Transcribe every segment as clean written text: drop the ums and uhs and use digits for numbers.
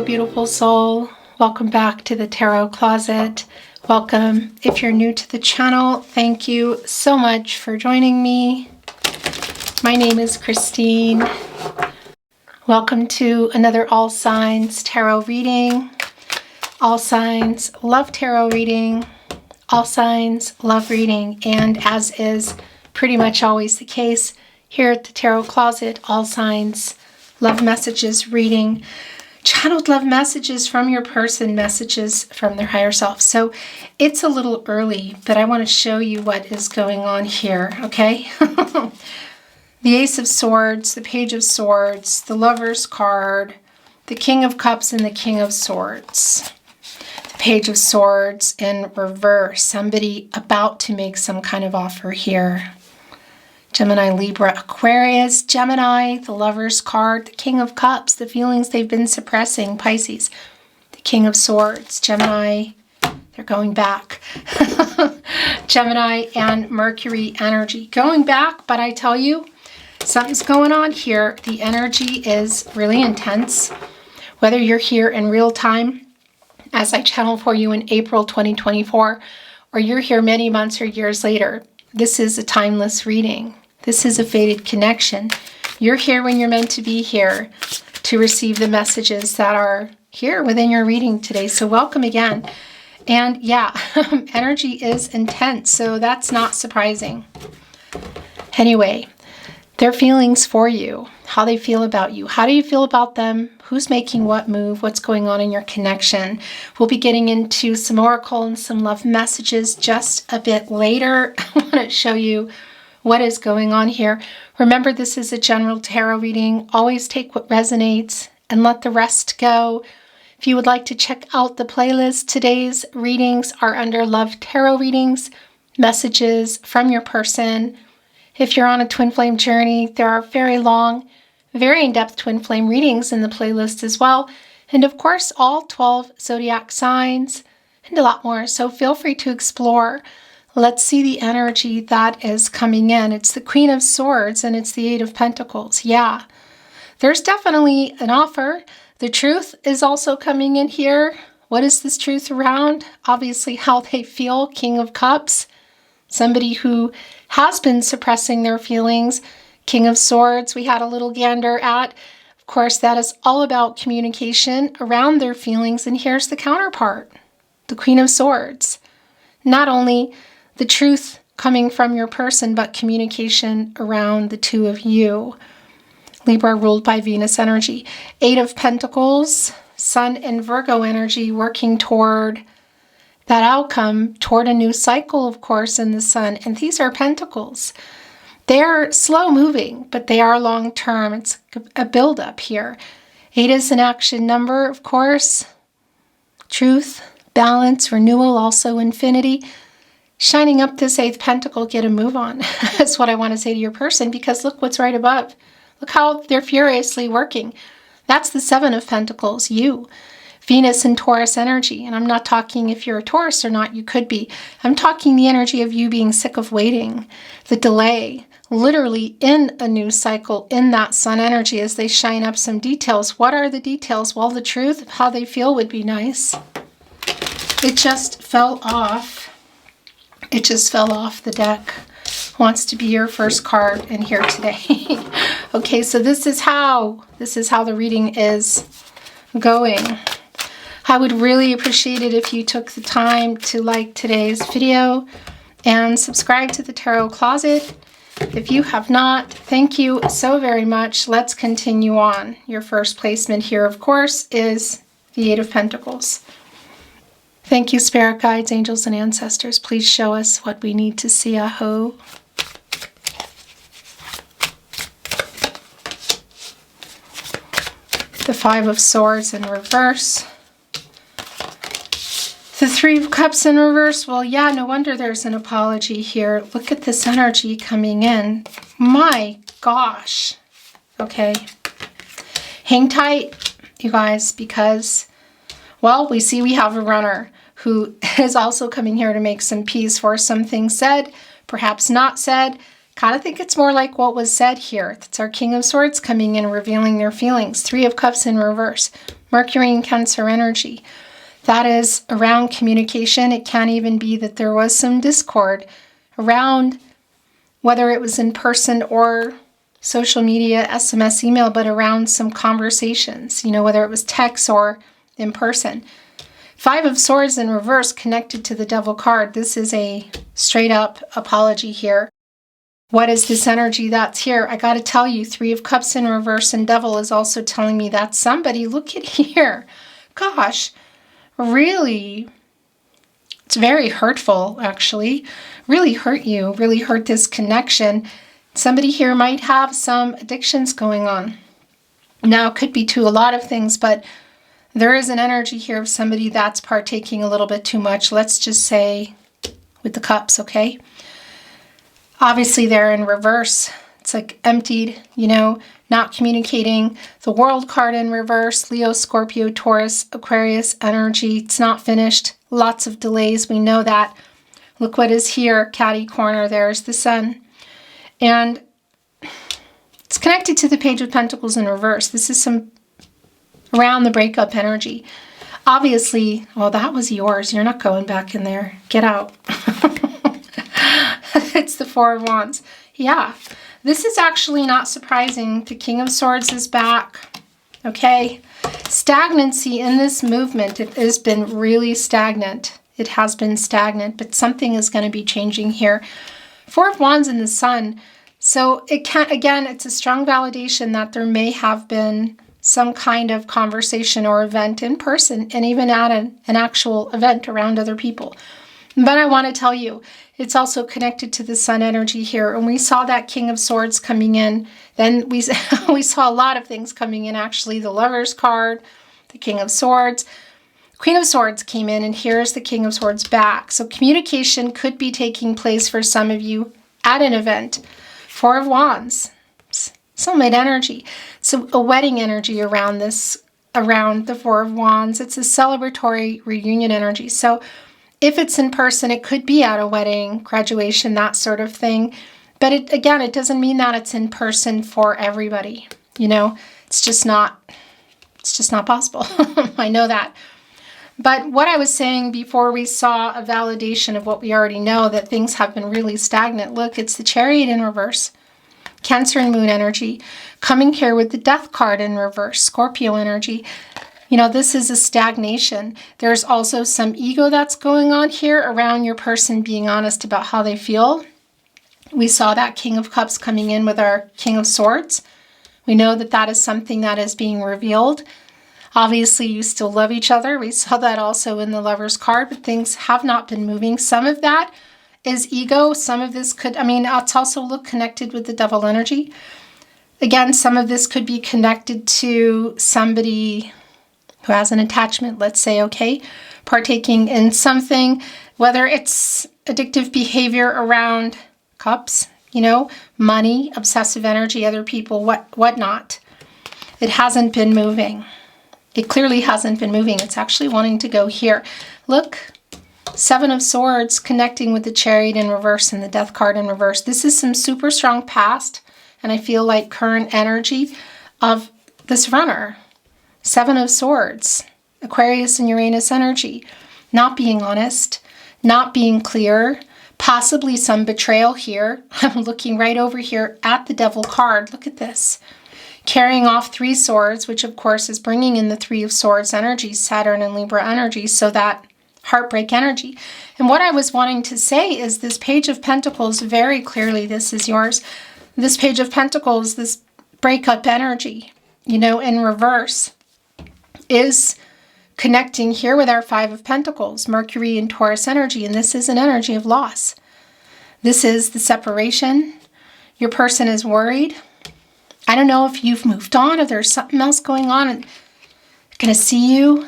Hello, beautiful soul. Welcome back to the Tarot Closet. Welcome. If you're new to the channel, thank you so much for joining me. My name is Christine. Welcome to another All Signs Tarot reading. All Signs love tarot reading. All Signs love reading. And as is pretty much always the case here at the Tarot Closet, All Signs love messages reading. Channeled love messages from your person, messages from their higher self. So it's a little early, but I want to show you what is going on here, okay? The Ace of Swords, the Page of Swords, the Lover's card, the King of Cups, and the King of Swords. The Page of Swords in reverse. Somebody about to make some kind of offer here. Gemini, Libra, Aquarius, Gemini, the Lover's card, the King of Cups, the feelings they've been suppressing, Pisces, the King of Swords, Gemini, they're going back. Gemini and Mercury energy. Going back, but I tell you, something's going on here. The energy is really intense. Whether you're here in real time, as I channel for you in April 2024, or you're here many months or years later, this is a timeless reading. This is a fated connection. You're here when you're meant to be here to receive the messages that are here within your reading today. So welcome again. And yeah, energy is intense, so that's not surprising. Anyway, their feelings for you, how they feel about you. How do you feel about them? Who's making what move? What's going on in your connection? We'll be getting into some oracle and some love messages just a bit later. I want to show you what is going on here. Remember, this is a general tarot reading. Always take what resonates and let the rest go. If you would like to check out the playlist, today's readings are under Love Tarot Readings, messages from your person. If you're on a twin flame journey, there are very long, very in-depth twin flame readings in the playlist as well. And of course, all 12 zodiac signs and a lot more. So feel free to explore. Let's see the energy that is coming in. It's the Queen of Swords and it's the Eight of Pentacles. Yeah, there's definitely an offer. The truth is also coming in here. What is this truth around? Obviously, how they feel. King of Cups. Somebody who has been suppressing their feelings. King of Swords, we had a little gander at. Of course, that is all about communication around their feelings. And here's the counterpart, the Queen of Swords. Not only the truth coming from your person, but communication around the two of you. Libra ruled by Venus energy. Eight of Pentacles, Sun and Virgo energy working toward that outcome, toward a new cycle, of course, in the Sun. And these are Pentacles. They're slow moving, but they are long term. It's a buildup here. 8 is an action number, of course. Truth, balance, renewal, also infinity. Shining up this 8th pentacle, get a move on. That's what I want to say to your person, because look what's right above. Look how they're furiously working. That's the 7 of Pentacles, you. Venus and Taurus energy. And I'm not talking if you're a Taurus or not, you could be. I'm talking the energy of you being sick of waiting. The delay, literally in a new cycle, in that Sun energy as they shine up some details. What are the details? Well, the truth of how they feel would be nice. It just fell off. It just fell off the deck. Wants to be your first card in here today. Okay, so this is how the reading is going. I would really appreciate it if you took the time to like today's video and subscribe to the Tarot Closet. If you have not, thank you so very much. Let's continue on. Your first placement here, of course, is the 8 of Pentacles. Thank you, spirit guides, angels, and ancestors. Please show us what we need to see. Aho. The 5 of Swords in reverse. The 3 of Cups in reverse. Well, yeah, no wonder there's an apology here. Look at this energy coming in. My gosh. Okay. Hang tight, you guys, because, well, we see we have a runner who is also coming here to make some peace for some things said, perhaps not said. Kind of think it's more like what was said here. It's our King of Swords coming in, revealing their feelings. Three of Cups in reverse. Mercury and Cancer energy. That is around communication. It can even be that there was some discord around whether it was in person or social media, SMS, email, but around some conversations, you know, whether it was text or in person. Five of Swords in reverse connected to the Devil card. This is a straight up apology here. What is this energy that's here? I got to tell you, Three of Cups in reverse and Devil is also telling me that somebody, look at here. Gosh, really, it's very hurtful, actually. Really hurt you, really hurt this connection. Somebody here might have some addictions going on. Now, it could be to a lot of things, but there is an energy here of somebody that's partaking a little bit too much. Let's just say with the cups, okay? Obviously, they're in reverse. It's like emptied, you know, not communicating. The World card in reverse, Leo, Scorpio, Taurus, Aquarius energy. It's not finished. Lots of delays. We know that. Look what is here, catty corner. There's the Sun. And it's connected to the Page of Pentacles in reverse. This is some around the breakup energy. Obviously, well, that was yours. You're not going back in there. Get out. It's the Four of Wands. Yeah, this is actually not surprising. The King of Swords is back. Okay. Stagnancy in this movement. It has been really stagnant. It has been stagnant, but something is going to be changing here. Four of Wands in the Sun. So it can, again, it's a strong validation that there may have been some kind of conversation or event in person and even at an actual event around other people. But I want to tell you, it's also connected to the Sun energy here. And we saw that King of Swords coming in. Then we saw a lot of things coming in, actually. The Lover's card, the King of Swords. Queen of Swords came in, and here's the King of Swords back. So communication could be taking place for some of you at an event. Four of Wands, soulmate energy. So a wedding energy around this, around the Four of Wands. It's a celebratory reunion energy. So if it's in person, it could be at a wedding, graduation, that sort of thing. But it doesn't mean that it's in person for everybody. You know, it's just not possible. I know that. But what I was saying before, we saw a validation of what we already know, that things have been really stagnant. Look, it's the Chariot in reverse. Cancer and Moon energy. Coming here with the Death card in reverse. Scorpio energy. You know, this is a stagnation. There's also some ego that's going on here around your person being honest about how they feel. We saw that King of Cups coming in with our King of Swords. We know that that is something that is being revealed. Obviously, you still love each other. We saw that also in the Lover's card, but things have not been moving. Some of that is ego. Some of this could, it's also look connected with the Devil energy. Again, some of this could be connected to somebody who has an attachment, let's say, okay, partaking in something, whether it's addictive behavior around cups, you know, money, obsessive energy, other people, whatnot. It hasn't been moving. It clearly hasn't been moving. It's actually wanting to go here. Look, Seven of Swords connecting with the Chariot in reverse and the Death card in reverse. This is some super strong past, and I feel like current energy of this runner. Seven of Swords, Aquarius and Uranus energy. Not being honest, not being clear, possibly some betrayal here. I'm looking right over here at the Devil card. Look at this. Carrying off Three Swords, which of course is bringing in the Three of Swords energy, Saturn and Libra energy, so that heartbreak energy. And what I was wanting to say is this Page of Pentacles, very clearly, this is yours. This Page of Pentacles, this breakup energy, you know, in reverse, is connecting here with our Five of Pentacles, Mercury and Taurus energy, and this is an energy of loss. This is the separation. Your person is worried. I don't know if you've moved on or there's something else going on and they're going to see you.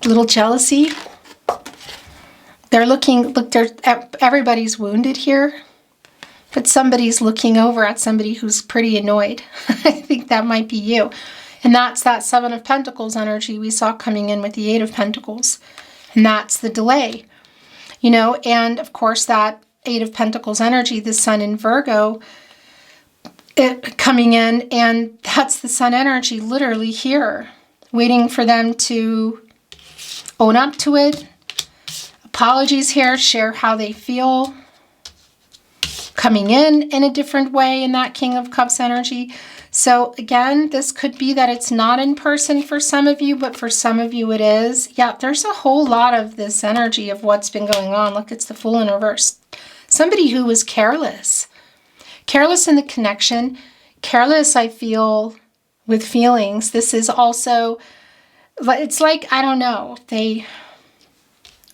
A little jealousy. They're looking, look, everybody's wounded here, but somebody's looking over at somebody who's pretty annoyed. I think that might be you. And that's that Seven of Pentacles energy we saw coming in with the Eight of Pentacles. And that's the delay, you know, and of course that Eight of Pentacles energy, the Sun in Virgo, coming in, and that's the Sun energy literally here, waiting for them to own up to it. Apologies here, share how they feel. Coming in a different way in that King of Cups energy. So again, this could be that it's not in person for some of you, but for some of you it is. Yeah, there's a whole lot of this energy of what's been going on. Look, it's the Fool in reverse. Somebody who was careless. Careless in the connection. Careless, I feel, with feelings. This is also, it's like, I don't know, they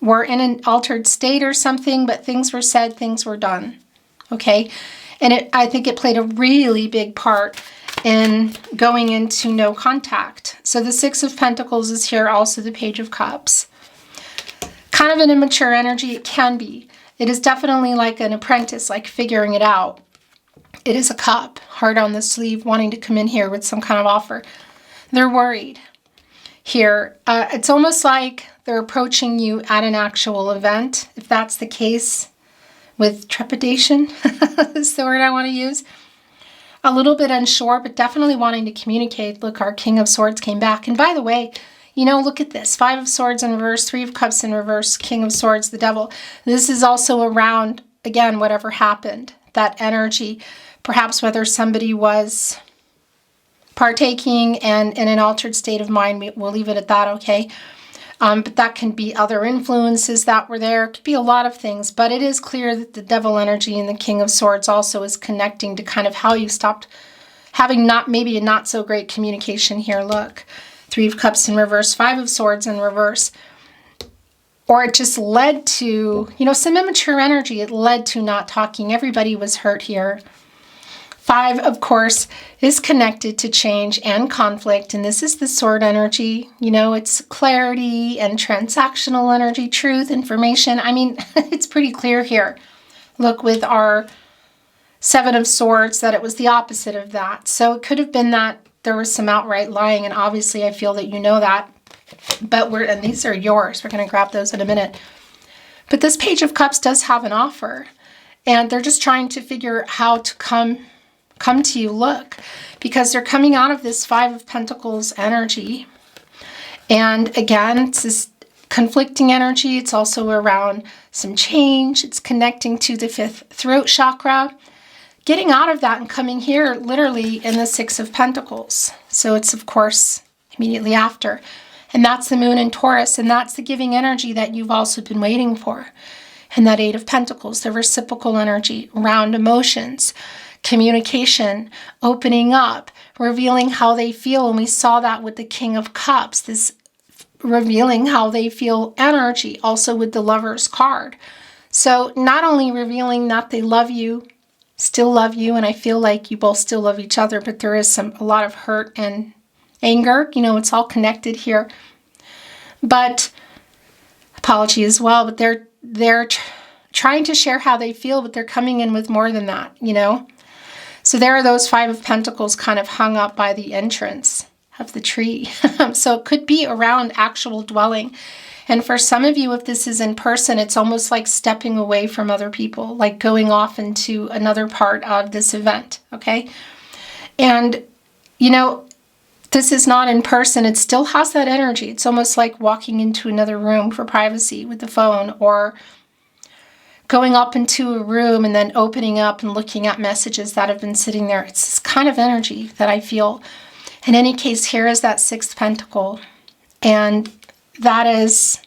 were in an altered state or something, but things were said, things were done. Okay? And I think it played a really big part in going into no contact. So the Six of Pentacles is here, also the Page of Cups. Kind of an immature energy, it can be. It is definitely like an apprentice, like figuring it out. It is a cup, heart on the sleeve, wanting to come in here with some kind of offer. They're worried here. It's almost like they're approaching you at an actual event, if that's the case, with trepidation, is the word I want to use. A little bit unsure, but definitely wanting to communicate. Look, our King of Swords came back. And by the way, you know, look at this. Five of Swords in reverse, Three of Cups in reverse, King of Swords, the Devil. This is also around, again, whatever happened. That energy, perhaps whether somebody was partaking and in an altered state of mind. We'll leave it at that, okay? But that can be other influences that were there. It could be a lot of things, but it is clear that the Devil energy and the King of Swords also is connecting to kind of how you stopped having maybe a not so great communication here. Look, Three of Cups in reverse, Five of Swords in reverse. Or it just led to, you know, some immature energy. It led to not talking. Everybody was hurt here. Five, of course, is connected to change and conflict, and this is the Sword energy. You know, it's clarity and transactional energy, truth, information. I mean, it's pretty clear here. Look, with our Seven of Swords, that it was the opposite of that. So it could have been that there was some outright lying, and obviously I feel that you know that. But and these are yours. We're going to grab those in a minute. But this Page of Cups does have an offer, and they're just trying to figure out how to come to you. Look, because they're coming out of this Five of Pentacles energy. And again, it's this conflicting energy. It's also around some change. It's connecting to the fifth throat chakra. Getting out of that and coming here literally in the Six of Pentacles. So it's, of course, immediately after. And that's the Moon in Taurus. And that's the giving energy that you've also been waiting for. And that Eight of Pentacles, the reciprocal energy around emotions, communication, opening up, revealing how they feel. And we saw that with the King of Cups, this revealing how they feel energy, also with the Lover's card. So not only revealing that they love you, still love you, and I feel like you both still love each other, but there is a lot of hurt and anger. You know, it's all connected here. But apology as well, but they're trying to share how they feel, but they're coming in with more than that, you know? So there are those Five of Pentacles kind of hung up by the entrance of the tree. So it could be around actual dwelling. And for some of you, if this is in person, it's almost like stepping away from other people, like going off into another part of this event, okay? And, you know, this is not in person. It still has that energy. It's almost like walking into another room for privacy with the phone, or going up into a room and then opening up and looking at messages that have been sitting there. It's this kind of energy that I feel. In any case, here is that Sixth Pentacle. And that is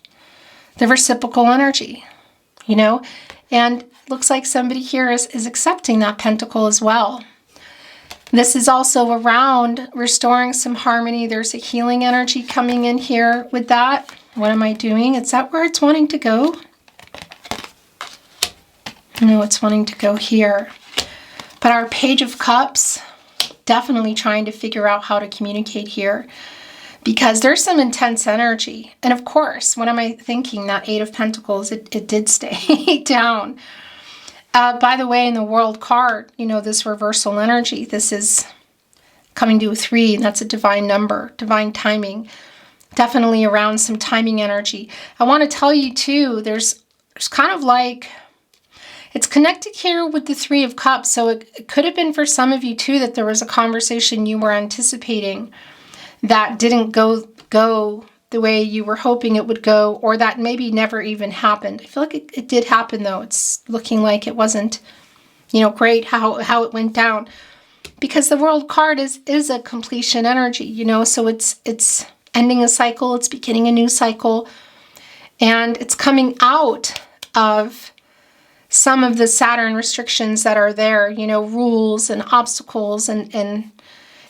the reciprocal energy, you know? And looks like somebody here is accepting that pentacle as well. This is also around restoring some harmony. There's a healing energy coming in here with that. What am I doing? Is that where it's wanting to go? No, it's wanting to go here. But our Page of Cups, definitely trying to figure out how to communicate here, because there's some intense energy. And of course, what am I thinking? That Eight of Pentacles, it did stay down. By the way, in the World card, you know, this reversal energy, this is coming to a 3, and that's a divine number, divine timing. Definitely around some timing energy. I want to tell you too, there's kind of like, It's connected here with the Three of Cups. So it could have been for some of you too that there was a conversation you were anticipating that didn't go the way you were hoping it would go, or that maybe never even happened. I feel like it did happen though. It's looking like it wasn't, great how it went down. Because the World card is a completion energy, so it's ending a cycle, it's beginning a new cycle, and it's coming out of some of the Saturn restrictions that are there, rules and obstacles and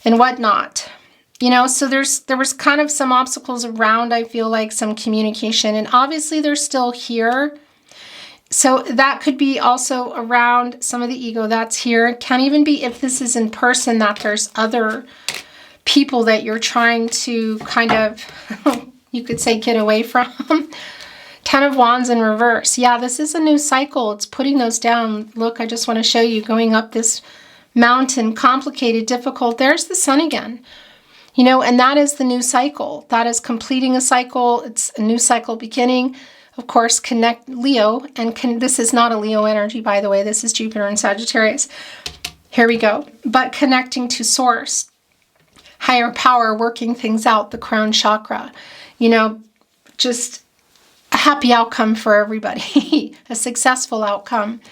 whatnot. So there was kind of some obstacles around, I feel like, some communication, and obviously they're still here. So that could be also around some of the ego that's here. It can even be, if this is in person, that there's other people that you're trying to kind of, you could say, get away from. Ten of Wands in reverse. Yeah, this is a new cycle. It's putting those down. Look, I just want to show you going up this mountain, complicated, difficult. There's the sun again. And that is the new cycle. That is completing a cycle. It's a new cycle beginning. Of course, connect Leo, and this is not a Leo energy, by the way. This is Jupiter and Sagittarius. Here we go. But connecting to source, higher power, working things out, the crown chakra. Just a happy outcome for everybody, a successful outcome,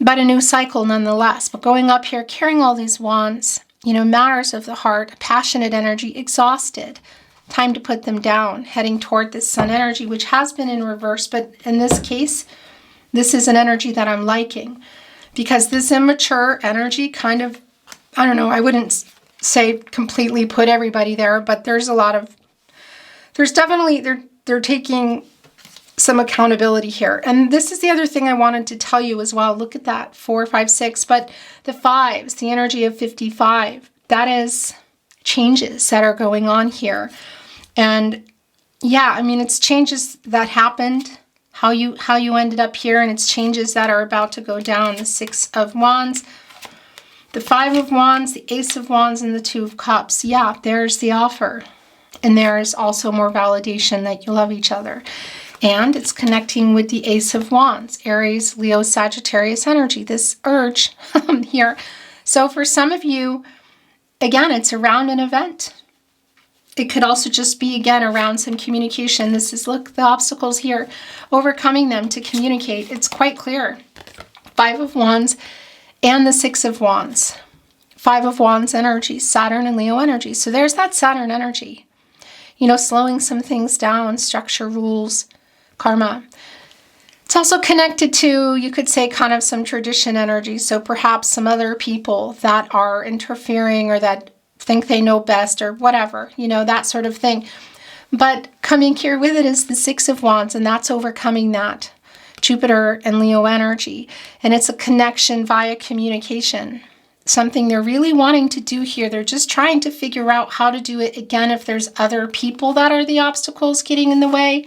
but a new cycle nonetheless. But going up here, carrying all these wands, matters of the heart, passionate energy, exhausted. Time to put them down, heading toward this sun energy, which has been in reverse. But in this case, this is an energy that I'm liking, because this immature energy kind of, I don't know, I wouldn't say completely put everybody there, but there's definitely, they're taking some accountability here. And this is the other thing I wanted to tell you as well. Look at that, 4, 5, 6, but the fives, the energy of 55, that is changes that are going on here. And yeah, it's changes that happened, how you ended up here, and it's changes that are about to go down. The 6 of Wands, the 5 of Wands, the Ace of Wands, and the 2 of Cups. Yeah, there's the offer. And there's also more validation that you love each other. And it's connecting with the Ace of Wands, Aries, Leo, Sagittarius energy, this urge here. So for some of you, again, it's around an event. It could also just be, again, around some communication. This is, look, the obstacles here, overcoming them to communicate. It's quite clear. 5 of Wands and the 6 of Wands. 5 of Wands energy, Saturn and Leo energy. So there's that Saturn energy. Slowing some things down, structure, rules, karma. It's also connected to, you could say, kind of some tradition energy. So perhaps some other people that are interfering or that think they know best or whatever, that sort of thing. But coming here with it is the 6 of Wands, and that's overcoming that Jupiter and Leo energy. And it's a connection via communication. Something they're really wanting to do here. They're just trying to figure out how to do it. Again, if there's other people that are the obstacles getting in the way,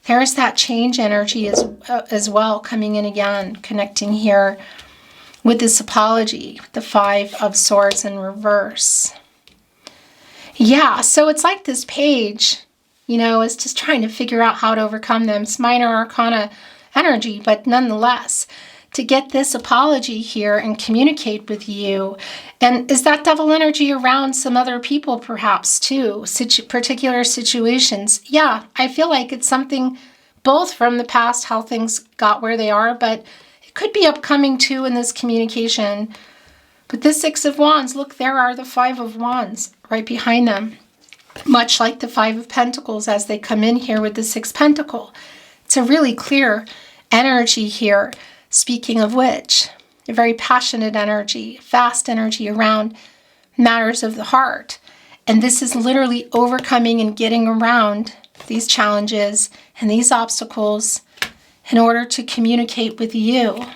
there's that change energy as well coming in again, connecting here with this apology, the 5 of Swords in reverse. Yeah, so it's like this page, is just trying to figure out how to overcome them. It's minor arcana energy, but nonetheless, to get this apology here and communicate with you. And is that devil energy around some other people perhaps too? Particular situations. Yeah, I feel like it's something both from the past, how things got where they are, but it could be upcoming too in this communication. But this 6 of Wands, look, there are the 5 of Wands right behind them. Much like the 5 of Pentacles as they come in here with the 6 Pentacle. It's a really clear energy here. Speaking of which, a very passionate energy, fast energy around matters of the heart. And this is literally overcoming and getting around these challenges and these obstacles in order to communicate with you.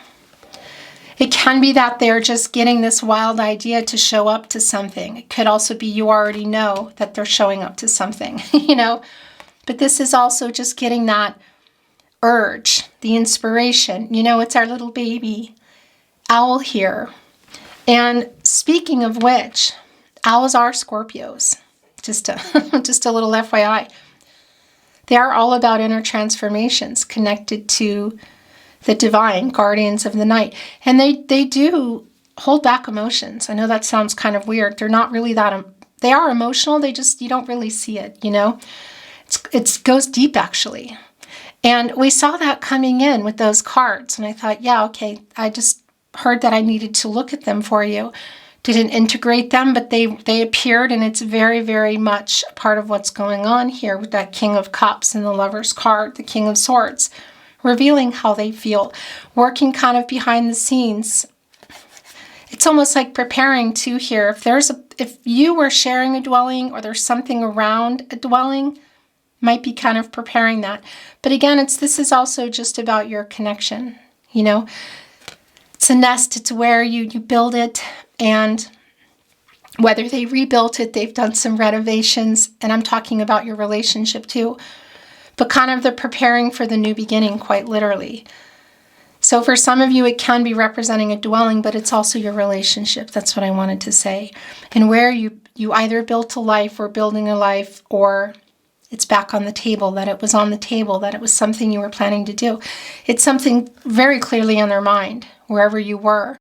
It can be that they're just getting this wild idea to show up to something. It could also be you already know that they're showing up to something, But this is also just getting that urge, the inspiration. It's our little baby owl here. And speaking of which, owls are Scorpios. Just a little FYI. They are all about inner transformations connected to the divine guardians of the night. And they do hold back emotions. I know that sounds kind of weird. They're not really that, they are emotional. They just, you don't really see it, you know? It goes deep, actually. And we saw that coming in with those cards. And I thought, yeah, okay, I just heard that I needed to look at them for you. Didn't integrate them, but they appeared, and it's very, very much a part of what's going on here with that King of Cups and the Lover's card, the King of Swords, revealing how they feel, working kind of behind the scenes. It's almost like preparing to here. If you were sharing a dwelling, or there's something around a dwelling, might be kind of preparing that. But again, this is also just about your connection, you know. It's a nest, it's where you build it, and whether they rebuilt it, they've done some renovations, and I'm talking about your relationship too, but kind of the preparing for the new beginning, quite literally. So for some of you, it can be representing a dwelling, but it's also your relationship. That's what I wanted to say. And where you either built a life or building a life, or it's back on the table, that it was on the table, that it was something you were planning to do. It's something very clearly in their mind, wherever you were.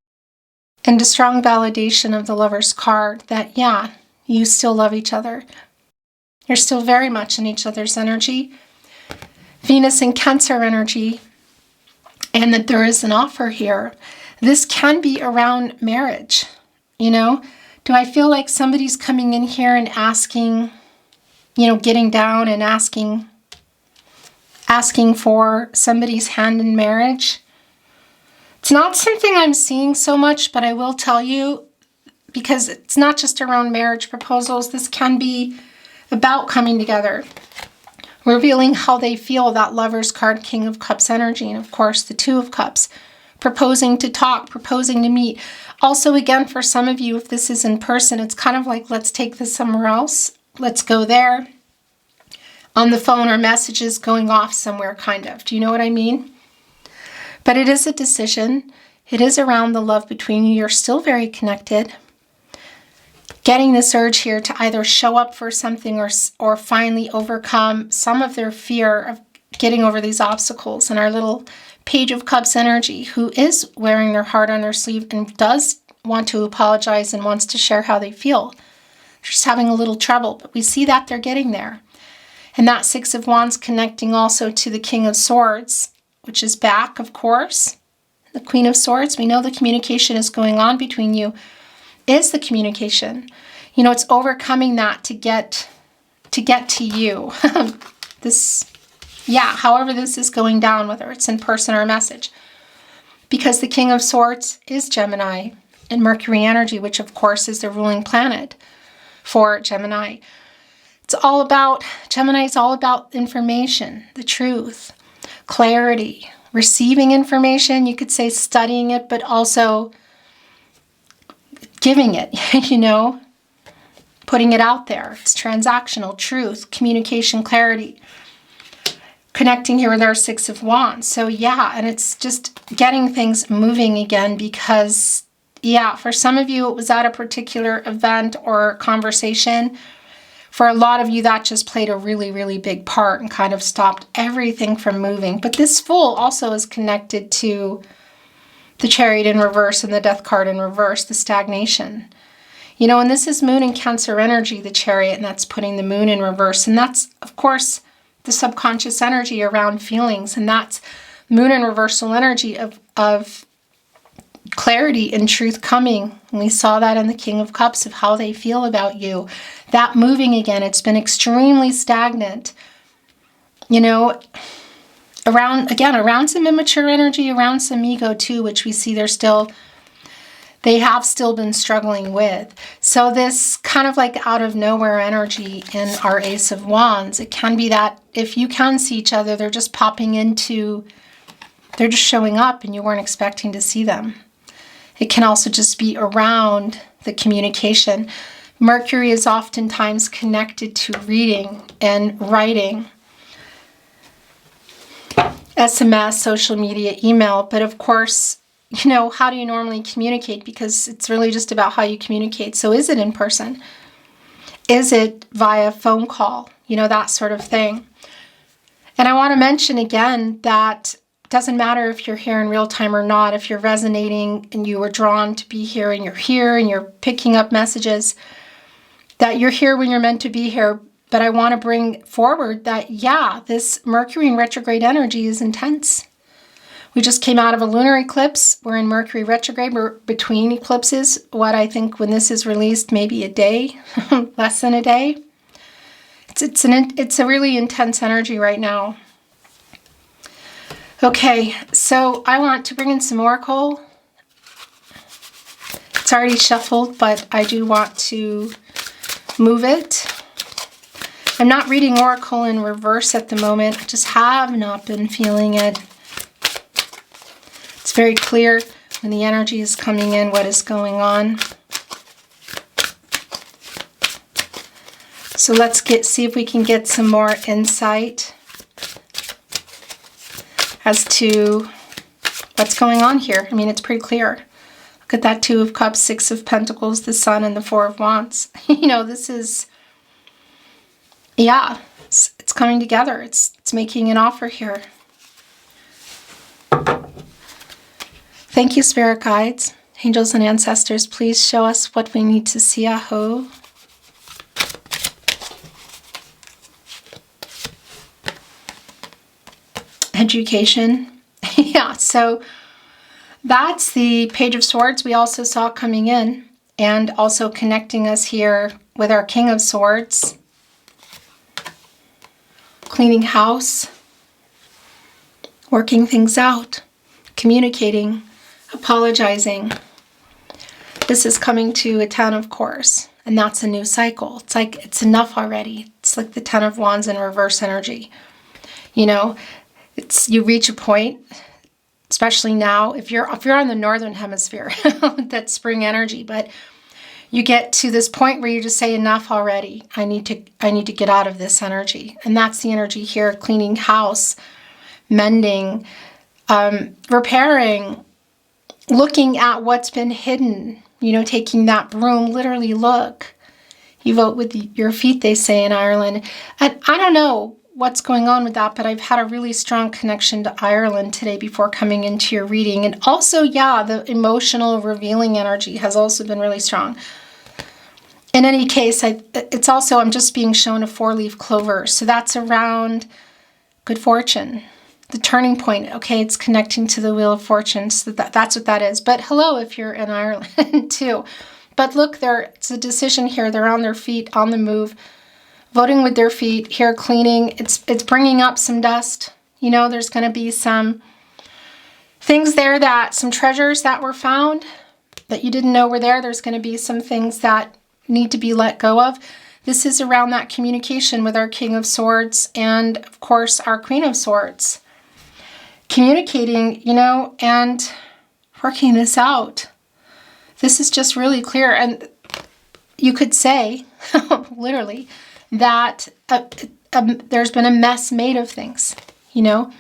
And a strong validation of the Lover's card that, yeah, you still love each other. You're still very much in each other's energy. Venus and Cancer energy. And that there is an offer here. This can be around marriage, you know. Do I feel like somebody's coming in here and asking, you know, getting down and asking for somebody's hand in marriage? It's not something I'm seeing so much, but I will tell you, because it's not just around marriage proposals, this can be about coming together, revealing how they feel, that Lover's card, King of Cups energy, and of course the Two of Cups, proposing to talk, proposing to meet. Also, again, for some of you, if this is in person, it's kind of like, let's take this somewhere else. Let's go there. On the phone, or messages going off somewhere, kind of. Do you know what I mean? But it is a decision. It is around the love between you. You're still very connected. Getting this urge here to either show up for something, or finally overcome some of their fear of getting over these obstacles. And our little Page of Cups energy, who is wearing their heart on their sleeve and does want to apologize and wants to share how they feel. They're just having a little trouble, but we see that they're getting there. And that Six of Wands connecting also to the King of Swords, which is back, of course. The Queen of Swords, we know the communication is going on between you. Is the communication. You know, it's overcoming that to get to you. However this is going down, whether it's in person or a message. Because the King of Swords is Gemini and Mercury energy, which of course is the ruling planet for Gemini. Gemini is all about information, the truth, clarity, receiving information, you could say studying it, but also giving it, you know, putting it out there. It's transactional, truth, communication, clarity. Connecting here with our Six of Wands. So yeah, and it's just getting things moving again because, yeah, for some of you, it was at a particular event or conversation. For a lot of you, that just played a really, really big part and kind of stopped everything from moving. But this Fool also is connected to the Chariot in reverse and the Death card in reverse, the stagnation. You know, and this is Moon and Cancer energy, the Chariot, and that's putting the Moon in reverse. And that's, of course, the subconscious energy around feelings. And that's Moon and reversal energy of clarity and truth coming. And we saw that in the King of Cups of how they feel about you. That moving again, it's been extremely stagnant. You know, around some immature energy, around some ego too, which we see they have still been struggling with. So this kind of like out of nowhere energy in our Ace of Wands, it can be that if you can see each other, they're just they're just showing up and you weren't expecting to see them. It can also just be around the communication. Mercury is oftentimes connected to reading and writing, SMS, social media, email, but of course, you know, how do you normally communicate? Because it's really just about how you communicate. So is it in person? Is it via phone call? You know, that sort of thing. And I want to mention again that doesn't matter if you're here in real time or not, if you're resonating and you were drawn to be here and you're here and you're picking up messages, that you're here when you're meant to be here. But I want to bring forward that, yeah, this Mercury in retrograde energy is intense. We just came out of a lunar eclipse. We're in Mercury retrograde. We're between eclipses. What I think when this is released, maybe a day, less than a day. It's a really intense energy right now. Okay, so I want to bring in some oracle. It's already shuffled, but I do want to move it. I'm not reading oracle in reverse at the moment. I just have not been feeling it. It's very clear when the energy is coming in what is going on. So let's see if we can get some more insight as to what's going on here. I mean, it's pretty clear. Look at that 2 of Cups, 6 of Pentacles, the Sun, and the 4 of Wands. You know, this is, yeah, it's coming together. It's making an offer here. Thank you, Spirit Guides, Angels, and Ancestors. Please show us what we need to see. Aho. Education. Yeah, so that's the Page of Swords we also saw coming in, and also connecting us here with our King of Swords. Cleaning house, working things out, communicating, apologizing. This is coming to a 10 of course, and that's a new cycle. It's like it's enough already. It's like the 10 of Wands in reverse energy. You know, you reach a point, especially now, if you're on the northern hemisphere, that's spring energy, but you get to this point where you just say enough already. I need to get out of this energy. And that's the energy here, cleaning house, mending, repairing, looking at what's been hidden, you know, taking that broom, literally look. You vote with your feet, they say in Ireland. And I don't know what's going on with that, but I've had a really strong connection to Ireland today before coming into your reading. And also, yeah, the emotional revealing energy has also been really strong. In any case, it's also, I'm just being shown a 4-leaf clover. So that's around good fortune, the turning point. Okay, it's connecting to the Wheel of Fortune. So that's what that is. But hello if you're in Ireland too. But look, it's a decision here. They're on their feet, on the move, voting with their feet, here cleaning. It's bringing up some dust. You know, there's going to be some things there, some treasures that were found that you didn't know were there. There's going to be some things that need to be let go of. This is around that communication with our King of Swords and, of course, our Queen of Swords. Communicating, you know, and working this out. This is just really clear. And you could say, literally, that there's been a mess made of things, you know.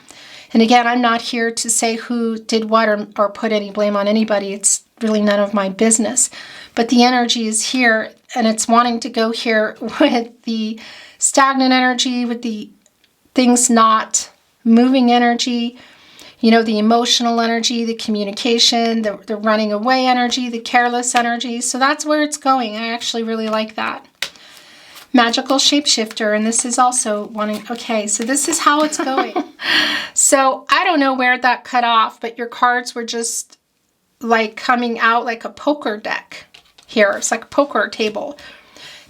And again, I'm not here to say who did what or put any blame on anybody. It's really none of my business. But the energy is here, and it's wanting to go here with the stagnant energy, with the things not moving energy, you know, the emotional energy, the communication, the running away energy, the careless energy. So that's where it's going. I actually really like that. Magical shapeshifter, and this is also wanting, okay, so this is how it's going. So I don't know where that cut off, but your cards were just like coming out like a poker deck here. It's like a poker table.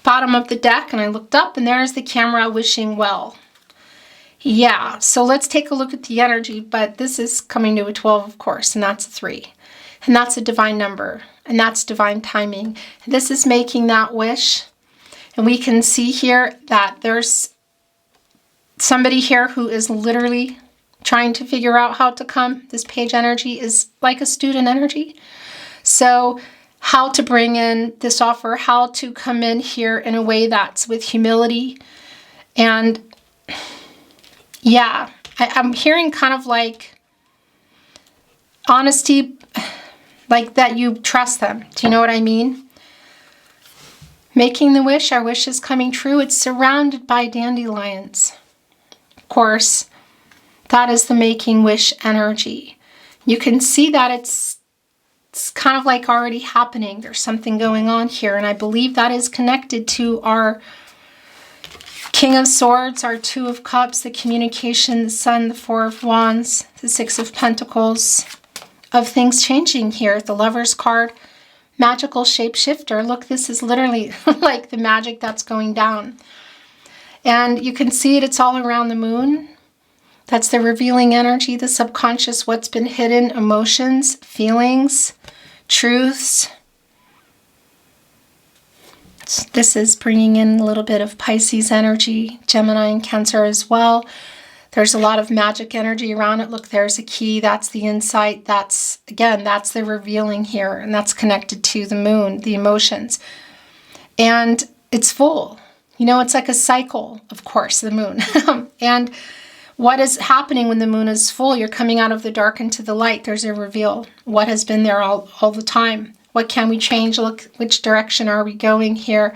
Bottom of the deck, and I looked up, and there's the camera wishing well. Yeah, so let's take a look at the energy, but this is coming to a 12, of course, and that's a 3. And that's a divine number, and that's divine timing. And this is making that wish. And we can see here that there's somebody here who is literally trying to figure out how to come. This page energy is like a student energy. So how to bring in this offer, how to come in here in a way that's with humility. And yeah, I'm hearing kind of like honesty, like that you trust them. Do you know what I mean? Making the wish, our wish is coming true. It's surrounded by dandelions. Of course, That is the making wish energy. You can see that it's kind of like already happening. There's something going on here, and I believe that is connected to our King of Swords, our Two of Cups, the communication, the Sun, the Four of Wands, the Six of Pentacles, of things changing here. The Lover's card, magical shapeshifter. Look, this is literally like the magic that's going down. And you can see it, it's all around the moon. That's the revealing energy, the subconscious, what's been hidden, emotions, feelings, truths. This is bringing in a little bit of Pisces energy, Gemini and Cancer as well. There's a lot of magic energy around it. Look, there's a key. That's the insight. That's, again, that's the revealing here. And that's connected to the moon, the emotions. And it's full. You know, it's like a cycle, of course, the moon. And what is happening when the moon is full? You're coming out of the dark into the light. There's a reveal. What has been there all the time? What can we change? Look, which direction are we going here?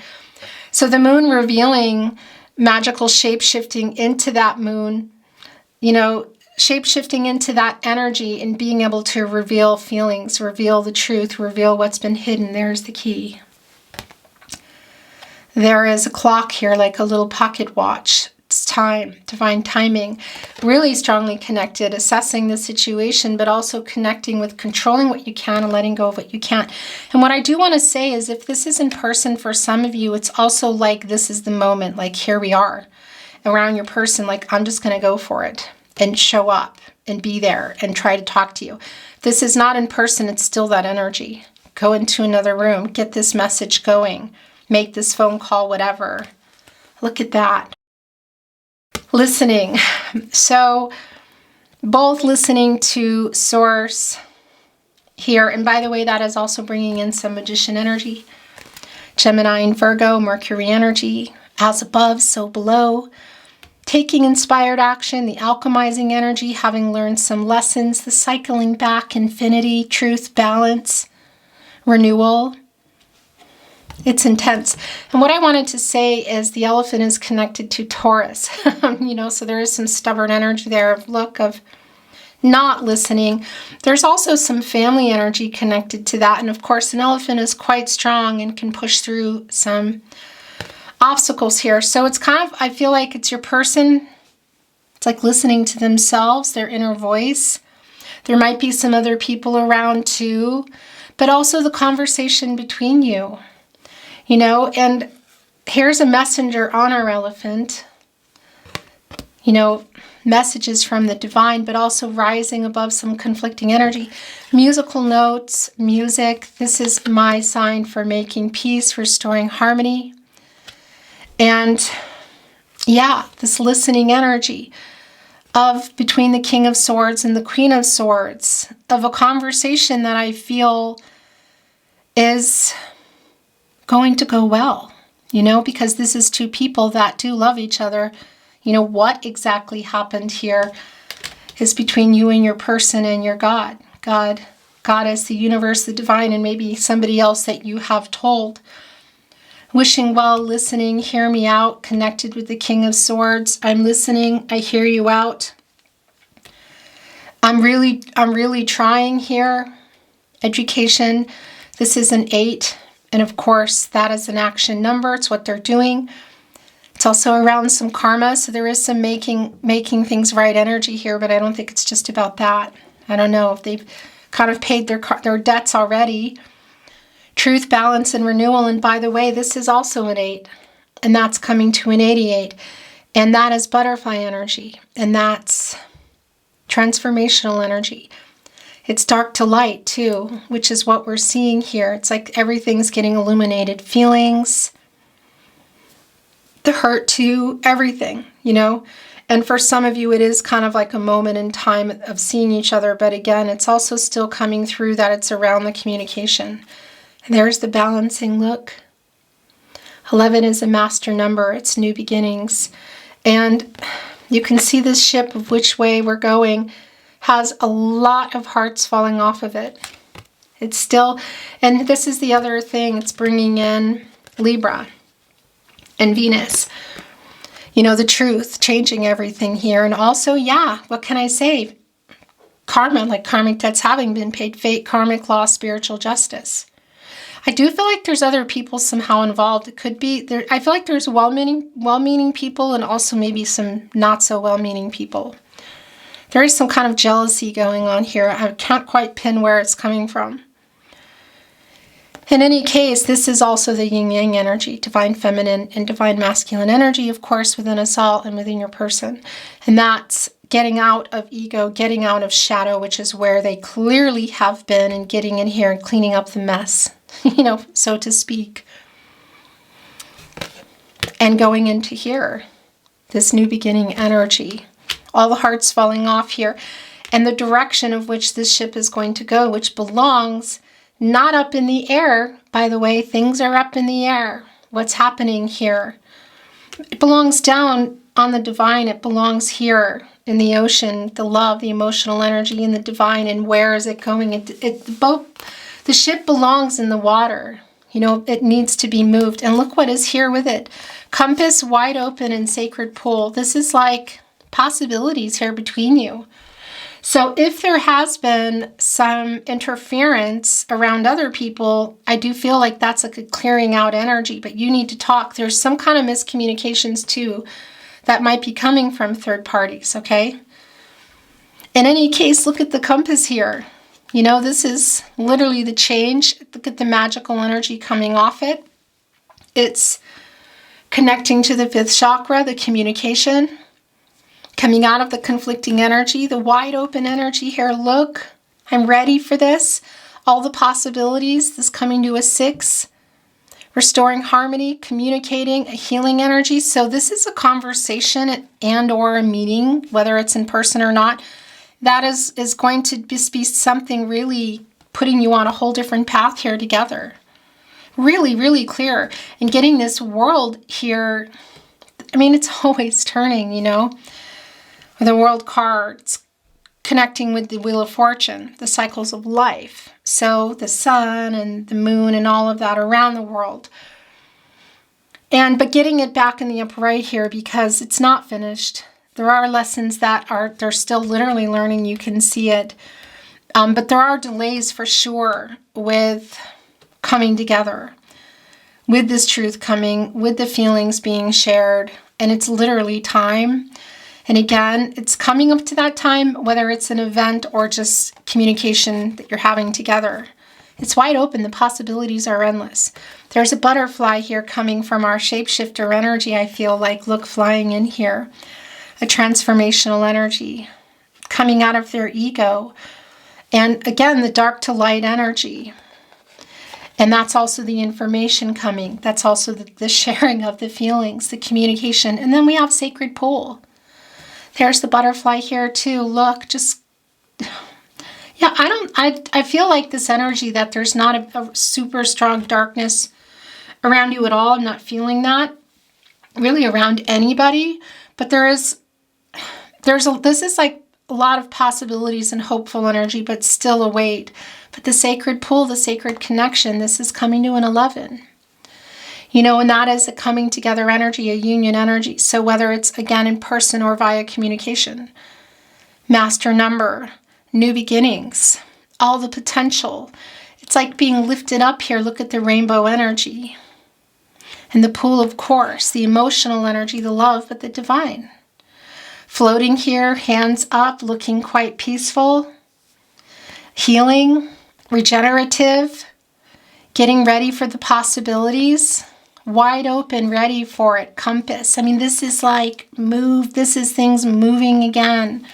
So the moon revealing magical shape-shifting into that moon, you know, shape-shifting into that energy and being able to reveal feelings, reveal the truth, reveal what's been hidden. There's the key. There is a clock here, like a little pocket watch. It's time, divine timing, really strongly connected, assessing the situation, but also connecting with controlling what you can and letting go of what you can't. And what I do want to say is if this is in person for some of you, it's also like this is the moment, like here we are around your person, like I'm just going to go for it and show up and be there and try to talk to you. If this is not in person, it's still that energy. Go into another room, get this message going, make this phone call, whatever. Look at that. Listening. So both listening to source here. And by the way, that is also bringing in some magician energy. Gemini and Virgo, Mercury energy. As above, so below. Taking inspired action, the alchemizing energy, having learned some lessons, the cycling back, infinity, truth, balance, renewal. It's intense. And what I wanted to say is the elephant is connected to Taurus. You know, so there is some stubborn energy there of not listening. There's also some family energy connected to that. And of course, an elephant is quite strong and can push through some obstacles here. So it's kind of, I feel like it's your person. It's like listening to themselves, their inner voice. There might be some other people around too, but also the conversation between you. You know, and here's a messenger on our elephant. You know, messages from the divine, but also rising above some conflicting energy. Musical notes, music. This is my sign for making peace, restoring harmony. And yeah, this listening energy of between the King of Swords and the Queen of Swords, of a conversation that I feel is going to go well, you know, because this is two people that do love each other. You know, what exactly happened here is between you and your person and your God. God is the universe, the divine, and maybe somebody else that you have told. Wishing well, listening, hear me out, connected with the King of Swords. I'm listening, I hear you out. I'm really trying here. Education, this is an 8. And of course, that is an action number. It's what they're doing. It's also around some karma. So there is some making things right energy here, but I don't think it's just about that. I don't know if they've kind of paid their debts already. Truth, balance, and renewal. And by the way, this is also an 8. And that's coming to an 88. And that is butterfly energy. And that's transformational energy. It's dark to light too, which is what we're seeing here. It's like everything's getting illuminated. Feelings, the hurt too, everything, you know. And for some of you, it is kind of like a moment in time of seeing each other. But again, it's also still coming through that it's around the communication. And there's the balancing look. 11 is a master number. It's new beginnings. And you can see this ship of which way we're going has a lot of hearts falling off of it. It's still, and this is the other thing, it's bringing in Libra and Venus. You know, the truth, changing everything here. And also, yeah, what can I say? Karma, like karmic debts having been paid, fate, karmic law, spiritual justice. I do feel like there's other people somehow involved. It could be there. I feel like there's well-meaning people, and also maybe some not so well-meaning people. There is some kind of jealousy going on here. I can't quite pin where it's coming from. In any case, this is also the yin-yang energy, divine feminine and divine masculine energy, of course, within us all and within your person. And that's getting out of ego, getting out of shadow, which is where they clearly have been, and getting in here and cleaning up the mess, you know, so to speak. And going into here, this new beginning energy, all the hearts falling off here, and the direction of which this ship is going to go, which belongs not up in the air. By the way, things are up in the air. What's happening here? It belongs down on the divine. It belongs here in the ocean, the love, the emotional energy in the divine. And where is it going? The ship belongs in the water. You know, it needs to be moved. And look what is here with it. Compass wide open and sacred pool. This is like possibilities here between you. So if there has been some interference around other people, I do feel like that's like a clearing out energy, but you need to talk. There's some kind of miscommunications too that might be coming from third parties, okay? In any case, look at the compass here. You know, this is literally the change. Look at the magical energy coming off it. It's connecting to the fifth chakra, the communication. Coming out of the conflicting energy, the wide open energy here. Look, I'm ready for this. All the possibilities, this coming to a 6. Restoring harmony, communicating, a healing energy. So this is a conversation and or a meeting, whether it's in person or not. That is going to just be something really putting you on a whole different path here together. Really, really clear. And getting this world here, I mean, it's always turning, you know. The world cards connecting with the Wheel of Fortune, the cycles of life. So the sun and the moon and all of that around the world. But getting it back in the upright here because it's not finished. There are lessons that they're still literally learning. You can see it. But there are delays for sure with coming together. With this truth coming, with the feelings being shared. And it's literally time. And again, it's coming up to that time, whether it's an event or just communication that you're having together. It's wide open. The possibilities are endless. There's a butterfly here coming from our shapeshifter energy, I feel like. Look, flying in here. A transformational energy coming out of their ego. And again, the dark to light energy. And that's also the information coming. That's also the sharing of the feelings, the communication. And then we have sacred pool. There's the butterfly here too. Look, just, yeah, I feel like this energy that there's not a super strong darkness around you at all. I'm not feeling that really around anybody, but this is like a lot of possibilities and hopeful energy, but still a weight. But the sacred pool, the sacred connection, this is coming to an 11. You know, and that is a coming together energy, a union energy. So whether it's, again, in person or via communication, master number, new beginnings, all the potential. It's like being lifted up here. Look at the rainbow energy. And the pool, of course, the emotional energy, the love, but the divine. Floating here, hands up, looking quite peaceful. Healing, regenerative, getting ready for the possibilities. Wide open, ready for it. Compass. I mean, this is like move. This is things moving again.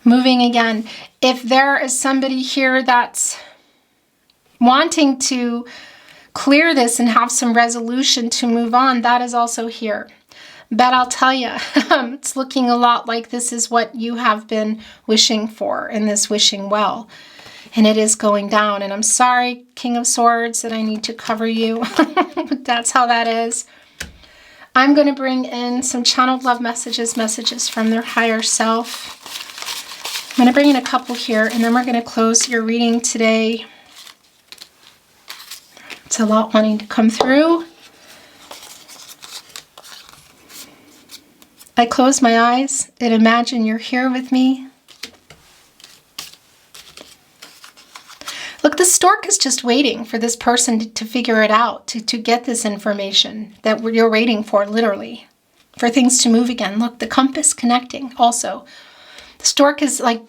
Moving again. If there is somebody here that's wanting to clear this and have some resolution to move on, that is also here. But I'll tell you, it's looking a lot like this is what you have been wishing for in this wishing well. And it is going down. And I'm sorry, King of Swords, that I need to cover you. But that's how that is. I'm going to bring in some channeled love messages from their higher self. I'm going to bring in a couple here, and then we're going to close your reading today. It's a lot wanting to come through. I close my eyes and imagine you're here with me. Look, the stork is just waiting for this person to figure it out, to get this information that you're waiting for, literally, for things to move again. Look, the compass connecting also. The stork is like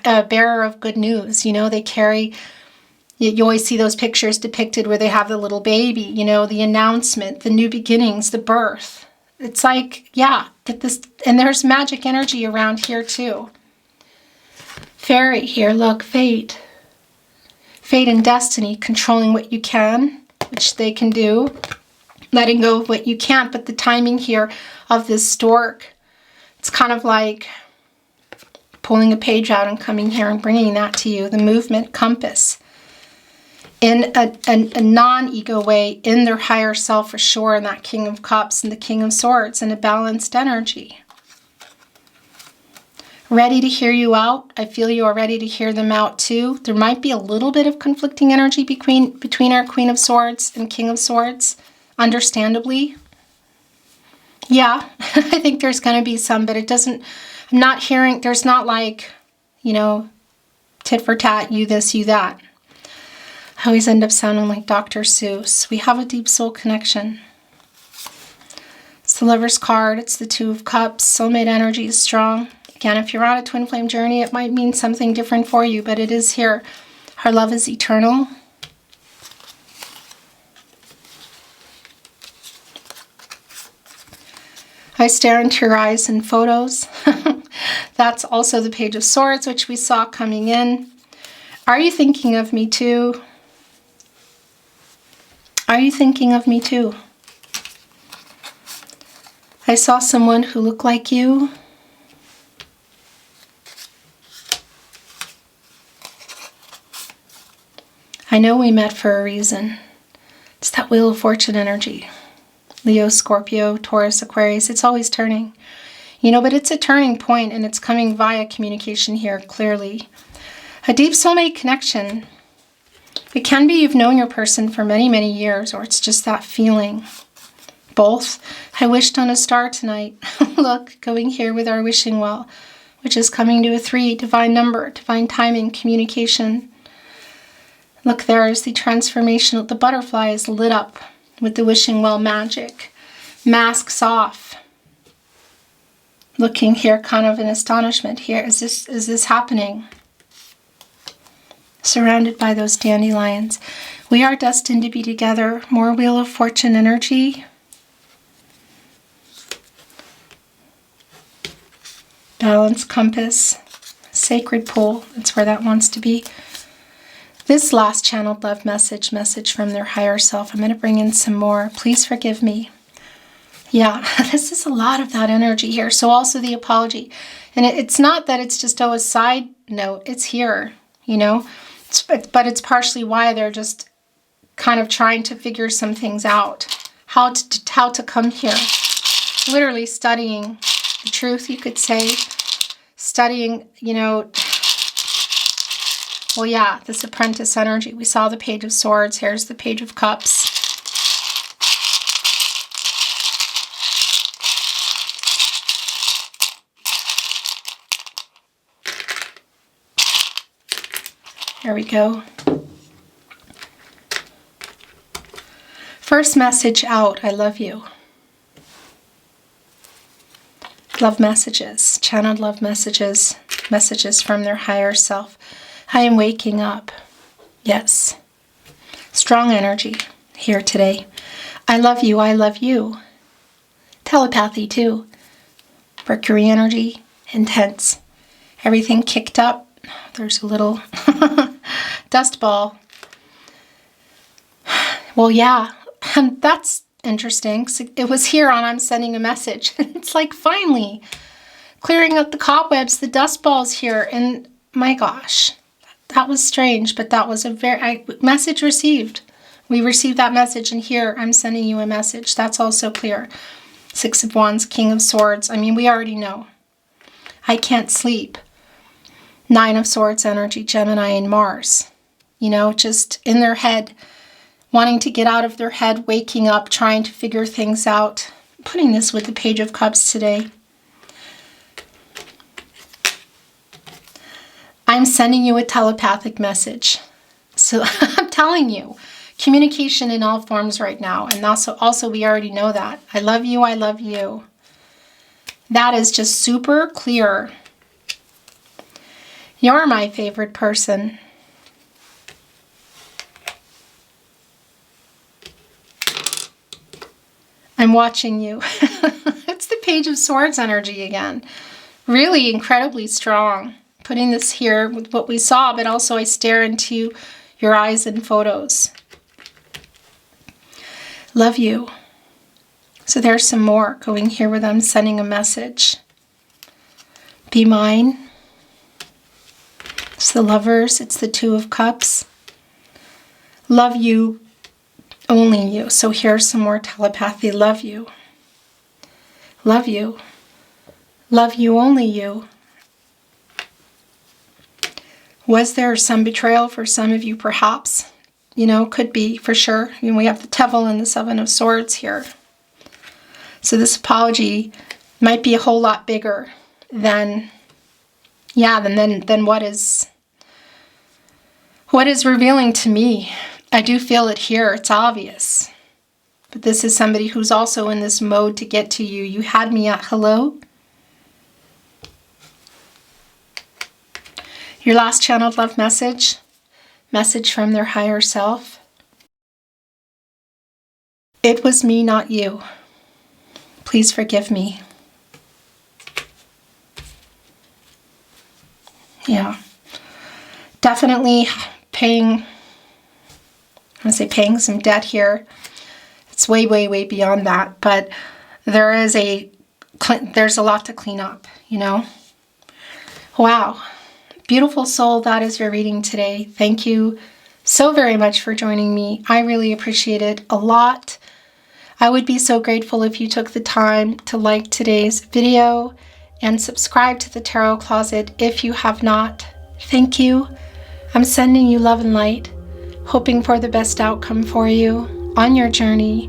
a bearer of good news. You know, they carry, you always see those pictures depicted where they have the little baby, you know, the announcement, the new beginnings, the birth. It's like, yeah, get this, and there's magic energy around here too. Fairy here, look, fate. Fate and destiny, controlling what you can, which they can do. Letting go of what you can't, but the timing here of this stork, it's kind of like pulling a page out and coming here and bringing that to you. The movement, compass. In a non-ego way, in their higher self for sure, in that King of Cups and the King of Swords, in a balanced energy. Ready to hear you out. I feel you are ready to hear them out too. There might be a little bit of conflicting energy between our Queen of Swords and King of Swords, understandably. Yeah, I think there's going to be some, but it doesn't, I'm not hearing, there's not like, you know, tit for tat, you this, you that. I always end up sounding like Dr. Seuss. We have a deep soul connection. It's the Lover's card. It's the Two of Cups. Soulmate energy is strong. Again, if you're on a twin flame journey, it might mean something different for you, but it is here. Our love is eternal. I stare into your eyes in photos. That's also the Page of Swords, which we saw coming in. Are you thinking of me too? Are you thinking of me too? I saw someone who looked like you. I know we met for a reason. It's that Wheel of Fortune energy. Leo, Scorpio, Taurus, Aquarius, it's always turning. You know, but it's a turning point and it's coming via communication here, clearly. A deep soulmate connection. It can be you've known your person for many, many years, or it's just that feeling. Both. I wished on a star tonight. Look, going here with our wishing well, which is coming to a 3, divine number, divine timing, communication. Look, there is the transformation. The butterfly is lit up with the wishing well magic. Masks off. Looking here, kind of in astonishment here. Is this happening? Surrounded by those dandelions. We are destined to be together. More Wheel of Fortune energy. Balance, compass, sacred pool. That's where that wants to be. This last channeled love message from their higher self. I'm going to bring in some more. Please forgive me. Yeah, this is a lot of that energy here. So also the apology. And it's not that it's just, a side note. It's here, you know. But it's partially why they're just kind of trying to figure some things out. How to come here. Literally studying the truth, you could say. Studying, you know, well, yeah, this apprentice energy. We saw the Page of Swords. Here's the Page of Cups. There we go. First message out, I love you. Love messages, channeled love messages, messages from their higher self. I am waking up. Yes. Strong energy here today. I love you, I love you. Telepathy too. Mercury energy, intense. Everything kicked up. There's a little dust ball. Well, yeah, that's interesting. So it was here on I'm sending a message. It's like finally clearing up the cobwebs, the dust balls here. And my gosh, that was strange, but that was a message received. We received that message, and here I'm sending you a message. That's also clear. 6 of Wands, King of Swords. I mean, we already know. I can't sleep. 9 of Swords energy, Gemini and Mars. You know, just in their head, wanting to get out of their head, waking up, trying to figure things out. I'm putting this with the Page of Cups today. I'm sending you a telepathic message. So I'm telling you, communication in all forms right now. And also we already know that. I love you, I love you. That is just super clear. You're my favorite person. I'm watching you. It's the Page of Swords energy again. Really incredibly strong. Putting this here with what we saw, but also I stare into your eyes in photos. Love you. So there's some more going here with them sending a message. Be mine. It's the Lovers. It's the Two of Cups. Love you. Only you. So here's some more telepathy. Love you. Love you. Love you, only you. Was there some betrayal for some of you, perhaps? You know, could be, for sure. I mean, we have the Devil and the Seven of Swords here. So this apology might be a whole lot bigger than, yeah, than what is revealing to me. I do feel it here. It's obvious. But this is somebody who's also in this mode to get to you. You had me at hello. Your last channeled love message. Message from their higher self. It was me, not you. Please forgive me. Yeah. Definitely paying some debt here. It's way, way, way beyond that. But there's a lot to clean up, you know? Wow. Beautiful soul, that is your reading today. Thank you so very much for joining me. I really appreciate it a lot. I would be so grateful if you took the time to like today's video and subscribe to the Tarot Closet if you have not. Thank you. I'm sending you love and light, hoping for the best outcome for you on your journey,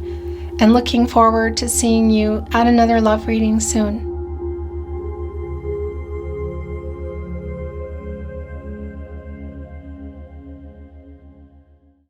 and looking forward to seeing you at another love reading soon.